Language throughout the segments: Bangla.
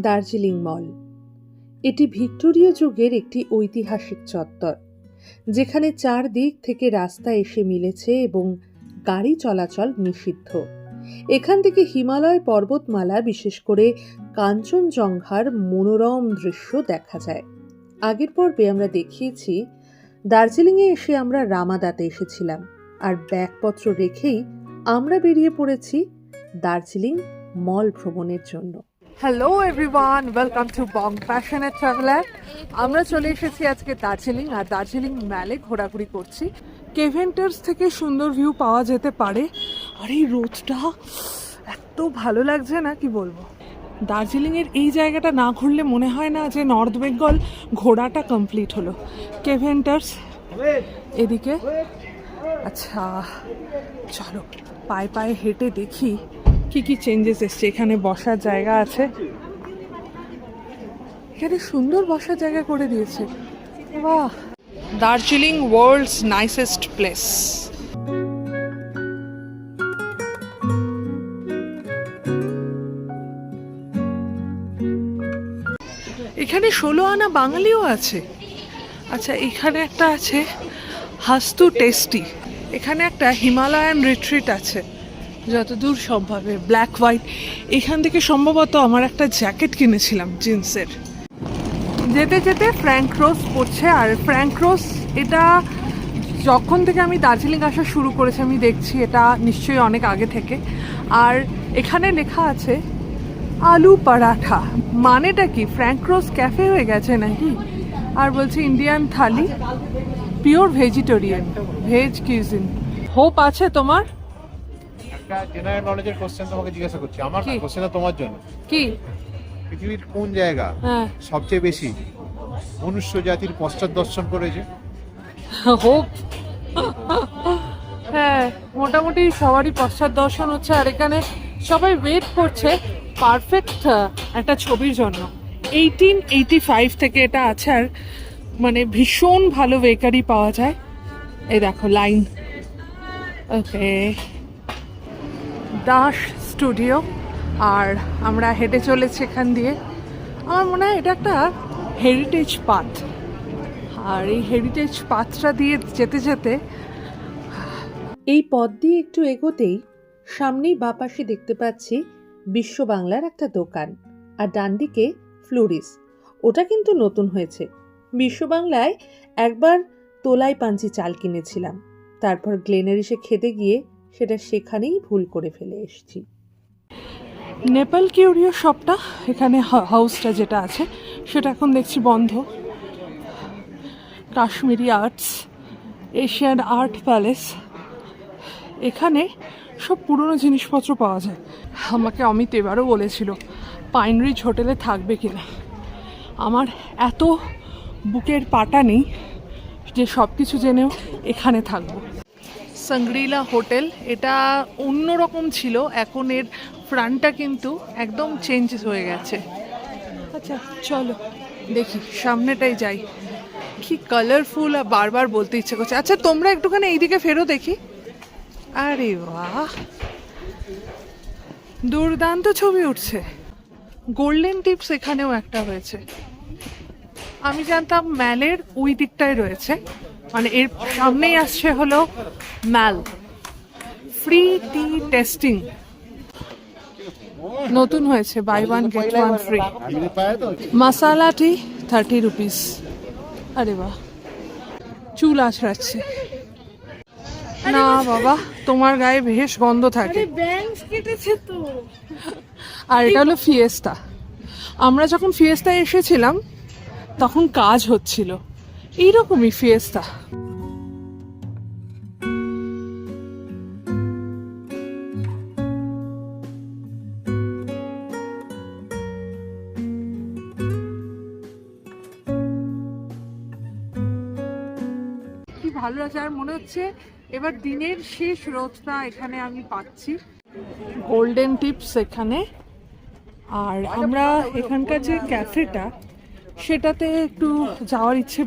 দার্জিলিং মল। এটি ভিক্টোরীয় যুগের একটি ঐতিহাসিক চত্বর, যেখানে চারদিক থেকে রাস্তা এসে মিলেছে এবং গাড়ি চলাচল নিষিদ্ধ। এখান থেকে হিমালয় পর্বতমালা, বিশেষ করে কাঞ্চনজঙ্ঘার মনোরম দৃশ্য দেখা যায়। আগের পর্বে আমরা দেখিয়েছি দার্জিলিংয়ে এসে আমরা রামাদাতে এসেছিলাম, আর ব্যাগপত্র রেখেই আমরা বেরিয়ে পড়েছি দার্জিলিং মল ভ্রমণের জন্য। Hello everyone, welcome to Bong passionate traveller. আমরা চলে এসেছি আজকে দার্জিলিং, আর দার্জিলিং ম্যালে ঘোরাঘুরি করছি। কেভেন্টার্স থেকে সুন্দর ভিউ পাওয়া যেতে পারে, আর এই রোদটা এত ভালো লাগছে না, কি বলবো। দার্জিলিংয়ের এই জায়গাটা না ঘুরলে মনে হয় না যে নর্থ বেঙ্গল ঘোরাটা কমপ্লিট হলো। কেভেন্টার্স এদিকে। আচ্ছা চলো পায়ে পায়ে হেঁটে দেখি কি কি চেঞ্জেস এসছে। এখানে বসার জায়গা আছে, এখানে সুন্দর বসার জায়গা করে দিয়েছে। বাহ! Darjeeling world's nicest place. এখানে 16 আনা বাঙালিও আছে। আচ্ছা, এখানে একটা আছে হাস্তু টেস্টি। এখানে একটা হিমালয়ান রিট্রিট আছে যতদূর সম্ভব, ব্ল্যাক হোয়াইট। এখান থেকে সম্ভবত আমার একটা জ্যাকেট কিনেছিলাম জিন্সের। যেতে যেতে ফ্র্যাঙ্ক রোজ পড়ছে, আর ফ্র্যাঙ্ক রোজ এটা যখন থেকে আমি দার্জিলিং আসা শুরু করেছি আমি দেখছি এটা নিশ্চয়ই অনেক আগে থেকে। আর এখানে লেখা আছে আলু পরাঠা। মানেটা কি? ফ্র্যাঙ্ক রোজ ক্যাফে হয়ে গেছে নাকি? আর বলছে Indian thali, pure vegetarian, veg cuisine. Hope আছে তোমার? একটা জেনারেল নলেজের কোশ্চেন তোমাকে জিজ্ঞাসা করছি। আমার কোশ্চেনটা তোমার জন্য। কি? পৃথিবীর কোন জায়গা সবচেয়ে বেশি মনুষ্য জাতির পশ্চাৎ দর্শন করেছে? হোপ। হ্যাঁ, মোটামুটি সবারই পশ্চাৎ দর্শন হচ্ছে, আর এখানে সবাই ওয়েট করছে পারফেক্ট একটা ছবির জন্য। 1885 থেকে এটা আছে, আর মানে ভীষণ ভালো বেকারি পাওয়া যায়। এই দেখো লাইন। ওকে, দাস স্টুডিও। আর আমরা হেঁটে চলেছি এখান দিয়ে। আমার মনে হয় এটা একটা হেরিটেজ পাথ, আর এই হেরিটেজ পাথটা দিয়ে যেতে যেতে এই পথ দিয়ে একটু এগোতেই সামনেই বাপাশে দেখতে পাচ্ছি বিশ্ব বাংলার একটা দোকান, আর ডান দিকে ফ্লোরিস। ওটা কিন্তু নতুন হয়েছে। বিশ্ব বাংলায় একবার তোলাই পাঞ্চি চাল কিনেছিলাম, তারপর গ্লেনারিসে খেতে গিয়ে সেটা সেখানেই ভুল করে ফেলে এসেছি। নেপাল কিউরিও শপটা, এখানে হাউসটা যেটা আছে সেটা এখন দেখছি বন্ধ। Kashmiri arts, Asian art palace, এখানে সব পুরনো জিনিসপত্র পাওয়া যায়। আমাকে অমিত এবারও বলেছিল পাইন রিচ হোটেলে থাকবে কিনা। আমার এত বুকের পাটা নেই যে সব কিছু জেনেও এখানে থাকবো। সাংগ্রিলা হোটেল, এটা অন্যরকম ছিল, এখন এর ফ্রন্টটা কিন্তু একদম চেঞ্জ হয়ে গেছে। আচ্ছা চলো দেখি, সামনেটাই যাই। কি কালারফুল, আর বারবার বলতে ইচ্ছে করছে। আচ্ছা তোমরা একটুখানি এইদিকে ফেরো দেখি। আরে বাহ, দুর্দান্ত ছবি উঠছে। গোল্ডেন টিপস এখানেও একটা হয়েছে। আমি জানতাম ম্যালের ওই দিকটায় রয়েছে, মানে এর সামনেই আসছে হলো ম্যাল। ফ্রি টি টেস্টিং নতুন হয়েছে, buy one get one free. Masala tea 30 rupees. আরে বাহ, চুল আছড়াচ্ছে না বাবা, তোমার গায়ে বেশ গন্ধ থাকে। আর এটা হলো ফিয়েস্তা। আমরা যখন ফিয়েস্তায় এসেছিলাম তখন কাজ হচ্ছিল, এইরকমই ফিয়েস্তা। কি ভালো আছে, আর মনে হচ্ছে এবার দিনের শেষ রোদটা এখানে আমি পাচ্ছি। গোল্ডেন টিপস এখানে। আর আমরা এখানকার যে ক্যাফেটা সেটাতে একটু যাওয়ার ইচ্ছে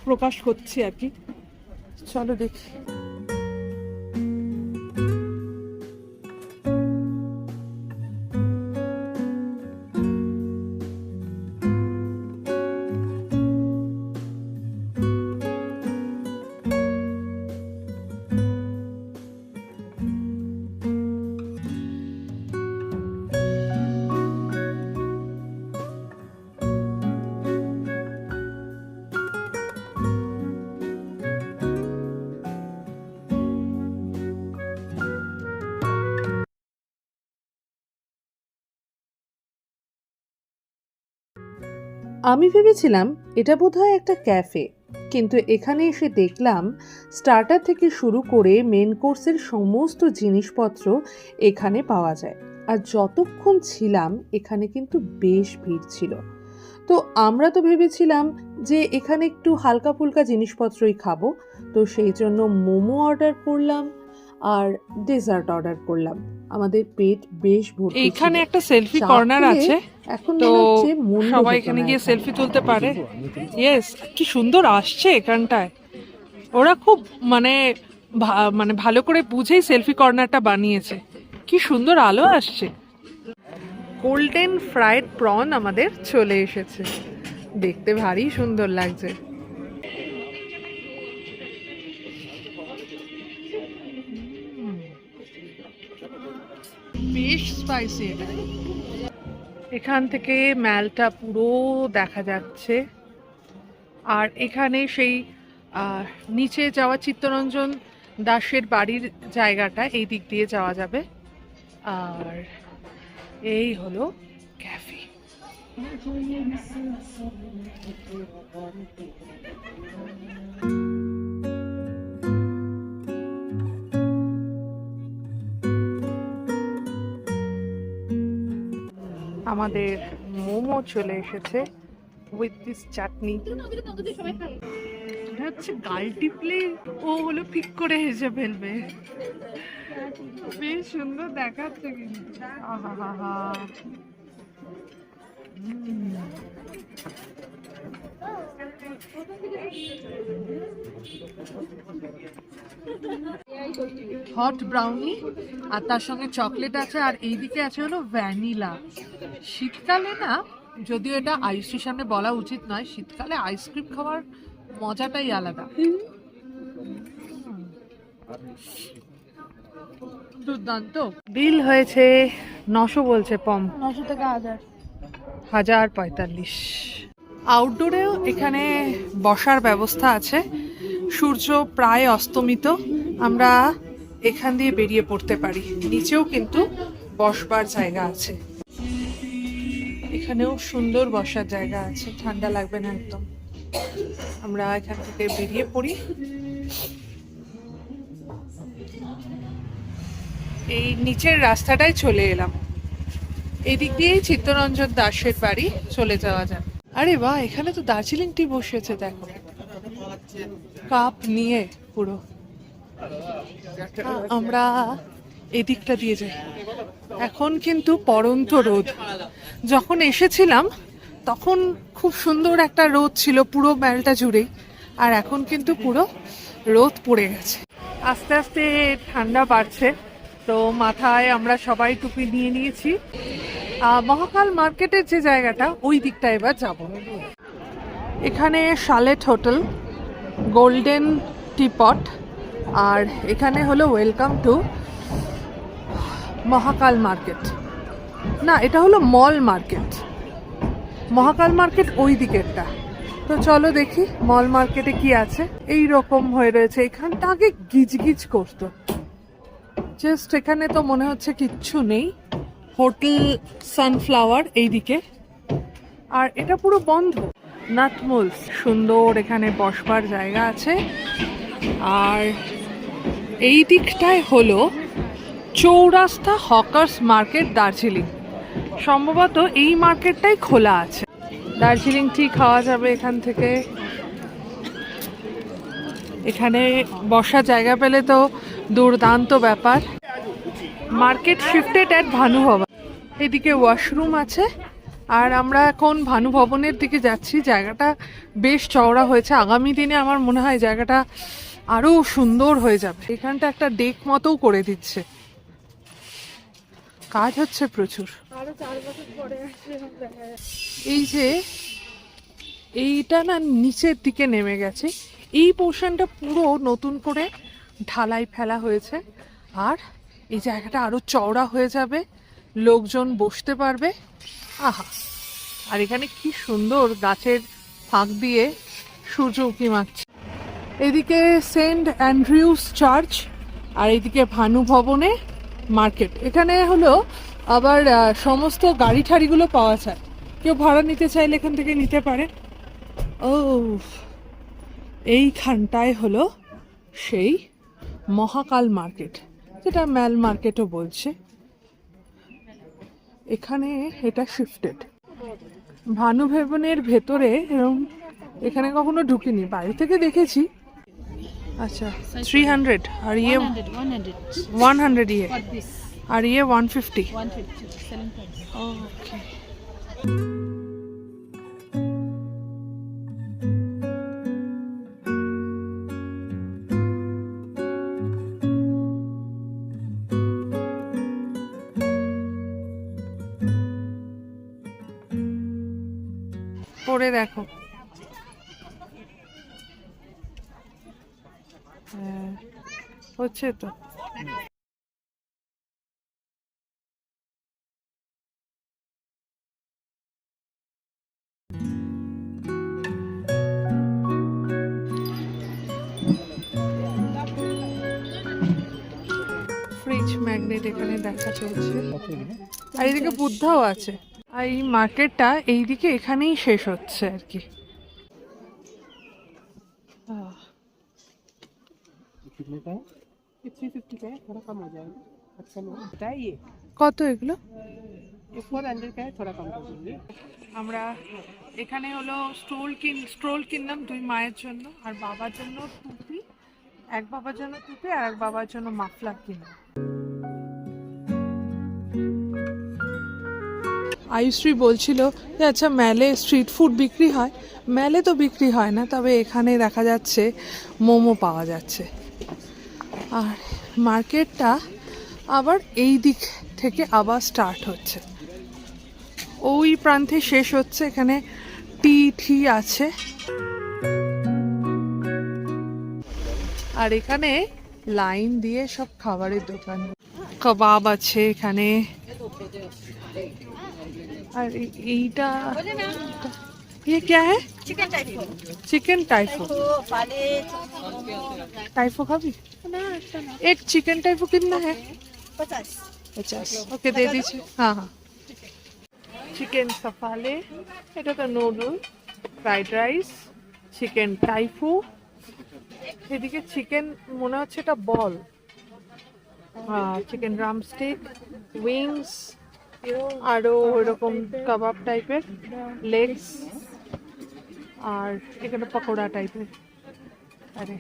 প্রকাশ হচ্ছে আর কি। চলো দেখি। আমি ভেবেছিলাম এটা বোধহয় একটা ক্যাফে, কিন্তু এখানে এসে দেখলাম স্টার্টার থেকে শুরু করে মেন কোর্সের সমস্ত জিনিসপত্র এখানে পাওয়া যায়। আর যতক্ষণ ছিলাম এখানে কিন্তু বেশ ভিড় ছিল। তো আমরা তো ভেবেছিলাম যে এখানে একটু হালকা ফুলকা জিনিসপত্রই খাবো, তো সেই জন্য মোমো অর্ডার করলাম আর ডেজার্ট অর্ডার করলাম। আমাদের পেট বেশ ভর্তি ছিল। এইখানে একটা সেলফি কর্নার আছে, এখন তো মনে হচ্ছে মন্দ সবাই হতো এখানে না গিয়ে এখানে। সেলফি তুলতে পারে। ইয়েস, কি সুন্দর আসছে এখানটায়। ওরা খুব মানে মানে ভালো করে বুঝেই সেলফি কর্নারটা বানিয়েছে। কি সুন্দর আলো আসছে। গোল্ডেন ফ্রাইড প্রন আমাদের চলে এসেছে, দেখতে ভারী সুন্দর লাগছে। বেশ স্পাইসি। এখান থেকে ম্যালটা পুরো দেখা যাচ্ছে। আর এখানে সেই নিচে যাওয়া চিত্তরঞ্জন দাসের বাড়ির জায়গাটা এই দিক দিয়ে যাওয়া যাবে। আর এই হলো ক্যাফে। আমাদের মোমো চলে এসেছে উইথ দিস চাটনি। এটা হচ্ছে গাল টিপলে ও হলো পিক করে হেসে ফেলবে। বেশ সুন্দর দেখাচ্ছে কিন্তু। আহা হা হা। হট ব্রাউনি আর তার সঙ্গে চকলেট আছে, আর এইদিকে আছে হলো ভ্যানিলা। শীতকালে না, যদিও এটা আইসের সামনে বলা উচিত নয়, শীতকালে আইসক্রিম খাওয়ার মজাটাই আলাদা। দুর্দান্ত। বিল হয়েছে 900 বলছে পম। 900 থেকে 1045। আউটডোরেও এখানে বসার ব্যবস্থা আছে। সূর্য প্রায় অস্তমিত, আমরা এখান দিয়ে বেরিয়ে পড়তে পারি। নিচেও কিন্তু বসবার জায়গা আছে। এখানেও সুন্দর বসার জায়গা আছে, ঠান্ডা লাগবে না একদম। আমরা এখান থেকে বেরিয়ে পড়ি। এই নিচের রাস্তাটায় চলে এলাম। এদিক দিয়েই চিত্তরঞ্জন দাসের বাড়ি চলে যাওয়া যায়। আরে বাহ, এখানে তো দার্জিলিং টি বসেছে, দেখো কাপ নিয়ে পুরো। আমরা এদিকটা দিয়ে যাই। এখন কিন্তু পড়ন্ত রোদ। যখন এসেছিলাম তখন খুব সুন্দর একটা রোদ ছিল পুরো মেলটা জুড়েই, আর এখন কিন্তু পুরো রোদ পড়ে গেছে। আস্তে আস্তে ঠান্ডা বাড়ছে, তো মাথায় আমরা সবাই টুপি নিয়ে নিয়েছি। মহাকাল মার্কেটের যে জায়গাটা, ওই দিকটা এবার যাব। এখানে শালেট হোটেল, গোল্ডেন টিপট, আর এখানে হলো ওয়েলকাম টু মহাকাল মার্কেট। না, এটা হলো মল মার্কেট। মহাকাল মার্কেট ওই দিকেরটা। তো চলো দেখি মল মার্কেটে কি আছে। এই রকম হয়ে রয়েছে। এখানটা আগে গিজগিজ করতো, জাস্ট এখানে তো মনে হচ্ছে কিচ্ছু নেই। হোটেল সানফ্লাওয়ার এইদিকে, আর এটা পুরো বন্ধ। নাটমুল সুন্দর, এখানে বসবার জায়গা আছে। আর এই দিকটায় হলো চৌরাস্তা হকার্স মার্কেট দার্জিলিং। সম্ভবত এই মার্কেটটাই খোলা আছে। দার্জিলিং টি খাওয়া যাবে এখান থেকে। এখানে বসার জায়গা পেলে তো দুর্দান্ত ব্যাপার। মার্কেট শিফটেড অ্যাট ভানু ভবন। এদিকে ওয়াশরুম আছে, আর আমরা এখন ভানু ভবনের দিকে যাচ্ছি। জায়গাটা বেশ চওড়া হয়েছে। আগামী দিনে আমার মনে হয় জায়গাটা আরো সুন্দর হয়ে যাবে। এখানটা একটা ডেক মতোও করে দিচ্ছে, কাজ হচ্ছে প্রচুর। এই যে এইটা না নিচের দিকে নেমে গেছে, এই পোর্শনটা পুরো নতুন করে ঢালাই ফেলা হয়েছে, আর এই জায়গাটা আরো চওড়া হয়ে যাবে, লোকজন বসতে পারবে। আহা, আর এখানে কি সুন্দর গাছের ফাঁক দিয়ে সূর্য উঁকি মারছে। এদিকে সেন্ট অ্যান্ড্রিউস চার্চ, আর এদিকে ভানু ভবনে মার্কেট। এখানে হলো আবার সমস্ত গাড়ি ঠাড়িগুলো পাওয়া যায়। কেউ ভাড়া নিতে চাইলে এখান থেকে নিতে পারে। ও, এইখানটায় হলো সেই মহাকাল মার্কেট, যেটা ম্যাল মার্কেটও বলছে। এখানে এটা শিফটেড। ভানু ভবনের ভেতরে এরকম এখানে কখনো ঢুকিনি, বাইরে থেকে দেখেছি। আচ্ছা, 300 আর ইয়ে 100 ইয়ে, For this, আর ইয়ে 150। 150 selling price. ওকে। পরে দেখো। হ্যাঁ, হচ্ছে তো। ফ্রিজ ম্যাগনেট এখানে দেখা চলছে, আর এইদিকে বুদ্ধাও আছে। আর এই মার্কেটটা এইদিকে এখানেই শেষ হচ্ছে আর কি। কত এগুলো? আমরা এখানে হলো স্ট্রোল কিনলাম 2 মায়ের জন্য, আর বাবার জন্য টুপি, এক বাবার জন্য টুপি আর এক বাবার জন্য মাফলার কিনলাম। আয়ুশ্রী বলছিল যে আচ্ছা ম্যালে স্ট্রিট ফুড বিক্রি হয়। ম্যালে তো বিক্রি হয় না, তবে এখানে দেখা যাচ্ছে মোমো পাওয়া যাচ্ছে। আর মার্কেটটা আবার এই দিক থেকে আবার স্টার্ট হচ্ছে, ওই প্রান্তে শেষ হচ্ছে। এখানে টি আছে, আর এখানে লাইন দিয়ে সব খাবারের দোকান, কাবাব আছে এখানে। আর এইটা ये क्या है? चिकन टाइफो। टाइफो खाबी? एक चिकन टाइफो कितना है? 50। ओके दे दीजिए। हाँ हाँ। चिकन सफाले, এটা তো নুডল, ফ্রাইড রাইস, চিকেন টাইফো। এদিকে চিকেন মনে হচ্ছে এটা বল, চিকেন ড্রামস্টিক, উইংস, আরও এরকম কাবাব টাইপের লেগস, আর এখানে পকোড়া টাইপের, আরে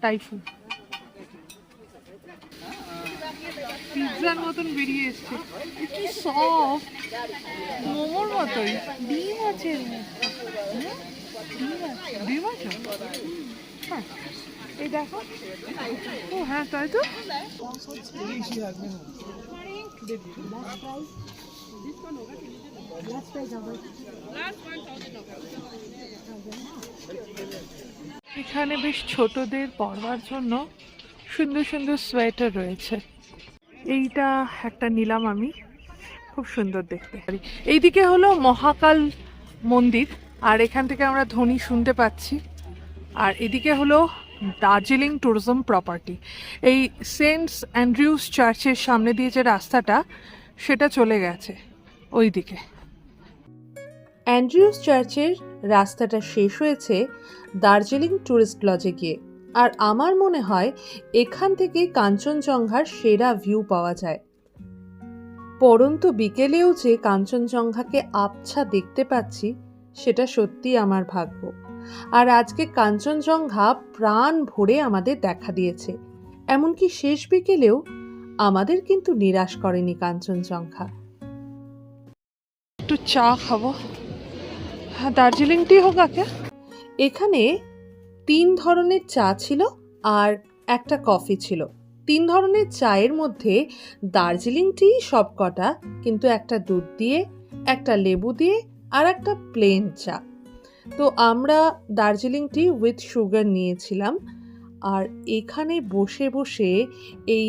টাইফু পিৎজার মতন বেরিয়ে এসছে। কি সফট, মোমোর মতোই। ডিম আছে, ডিম আছে। হ্যাঁ এই দেখো। ও হ্যাঁ তাই তো। এখানে বেশ ছোটদের পরবার জন্য সুন্দর সুন্দর সোয়েটার রয়েছে। এইটা একটা নিলাম আমি, খুব সুন্দর দেখতে। এইদিকে হলো মহাকাল মন্দির, আর এখান থেকে আমরা ধ্বনি শুনতে পাচ্ছি। আর এদিকে হলো দার্জিলিং ট্যুরিজম প্রপার্টি। এই সেন্ট অ্যান্ড্রিউস চার্চের সামনে দিয়ে যে রাস্তাটা, সেটা চলে গেছে ওই দিকে। অ্যান্ড্রিউস চার্চের রাস্তাটা শেষ হয়েছে দার্জিলিং ট্যুরিস্ট লজে গিয়ে। আর আমার মনে হয় এখান থেকে কাঞ্চনজঙ্ঘার সেরা ভিউ পাওয়া যায়। পরন্তু বিকেলেও যে কাঞ্চনজঙ্ঘাকে আবছা দেখতে পাচ্ছি, সেটা সত্যি আমার ভাগ্য। আর আজকে কাঞ্চনজঙ্ঘা প্রাণ ভরে আমাদের দেখা দিয়েছে। এমনকি শেষ বিকেলেও আমাদের কিন্তু নিরাশ করেনি কাঞ্চনজঙ্ঘা। একটু চা খাবো। হ্যাঁ, দার্জিলিং টি হোগা কে? এখানে 3 ধরনের চা ছিল আর একটা কফি ছিল। 3 ধরনের চায়ের মধ্যে দার্জিলিং টি সবকটা, কিন্তু একটা দুধ দিয়ে, একটা লেবু দিয়ে আর একটা প্লেন চা। তো আমরা দার্জিলিং টি উইথ সুগার নিয়েছিলাম। আর এখানে বসে বসে এই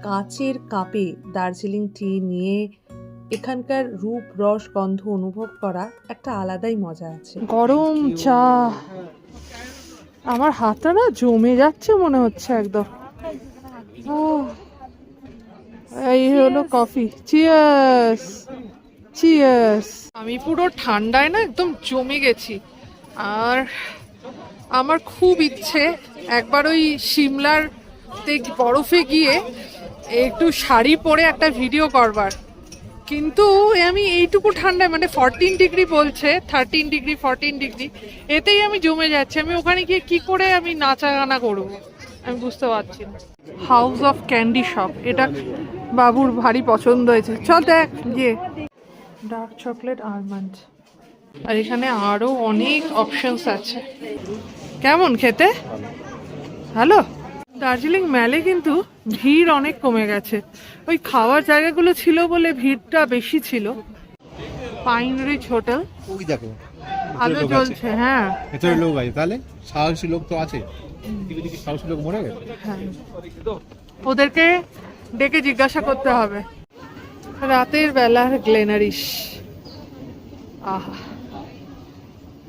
কাচের কাপে দার্জিলিং টি নিয়ে এখানকার রূপ রস গন্ধ অনুভব করা একটা আলাদাই মজা আছে। গরম চা, আমার হাতটা না জমে যাচ্ছে মনে হচ্ছে একদম। এই হলো কফি। চিয়ার্স। চিয়ার্স। আমি পুরো ঠান্ডায় না একদম জমে গেছি, আর আমার খুব ইচ্ছে একবার ওই সিমলার বরফে গিয়ে একটু শাড়ি পরে একটা ভিডিও করবার, কিন্তু আমি এইটুকু ঠান্ডায়, মানে 14 ডিগ্রি বলছে, 13 ডিগ্রি 14 ডিগ্রি, এতেই আমি জমে যাচ্ছি। আমি ওখানে গিয়ে কি করে আমি নাচা গানা করবো আমি বুঝতে পারছি না। হাউস অফ ক্যান্ডি শপ, এটা বাবুর ভারী পছন্দ হয়েছে, চল দেখ গিয়ে। ডার্ক চকলেট আলমন্ড, আর এখানে আরো অনেক অপশনস আছে। কেমন খেতে? ভালো। দার্জিলিং ম্যালে কিন্তু ভিড় অনেক কমে গেছে, ওই খাওয়ার জায়গাগুলো ছিল বলে ভিড়টা বেশি ছিল। পাইন রিচ হোটেল, ওই দেখো আলো জ্বলছে। হ্যাঁ, ভেতরে লোক আছে, তাহলে সাহসী লোক তো আছে। দিকে সাহসী লোক মরে গেছে। হ্যাঁ, ওদেরকে ডেকে জিজ্ঞাসা করতে হবে। রাতের বেলার গ্লেনারিস, আহা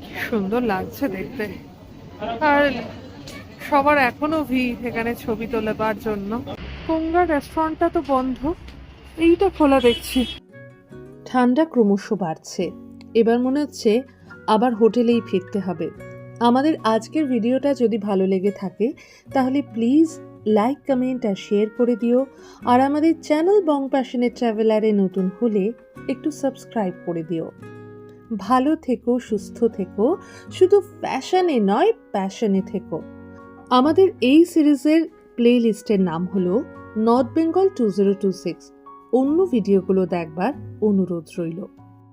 কি সুন্দর লাগছে দেখতে। আর সবার এখনো ভিড় এখানে ছবি তোলাবার জন্য। কোঙ্গা রেস্টুরেন্টটা তো বন্ধ, এইটা খোলা দেখছি। ঠান্ডা ক্রমশ বাড়ছে, এবার মনে হচ্ছে আবার হোটেলেই ফিরতে হবে। আমাদের আজকের ভিডিওটা যদি ভালো লেগে থাকে তাহলে প্লিজ লাইক, কমেন্ট আর শেয়ার করে দিও। আর আমাদের চ্যানেল বং প্যাশনেট ট্রাভেলারে নতুন হলে একটু সাবস্ক্রাইব করে দিও। ভালো থেকো, সুস্থ থেকো, শুধু ফ্যাশনে নয় প্যাশনে থেকো। আমাদের এই সিরিজের প্লে লিস্টের নাম হলো নর্থ বেঙ্গল 2026। অন্য ভিডিওগুলো দেখবার অনুরোধ রইল।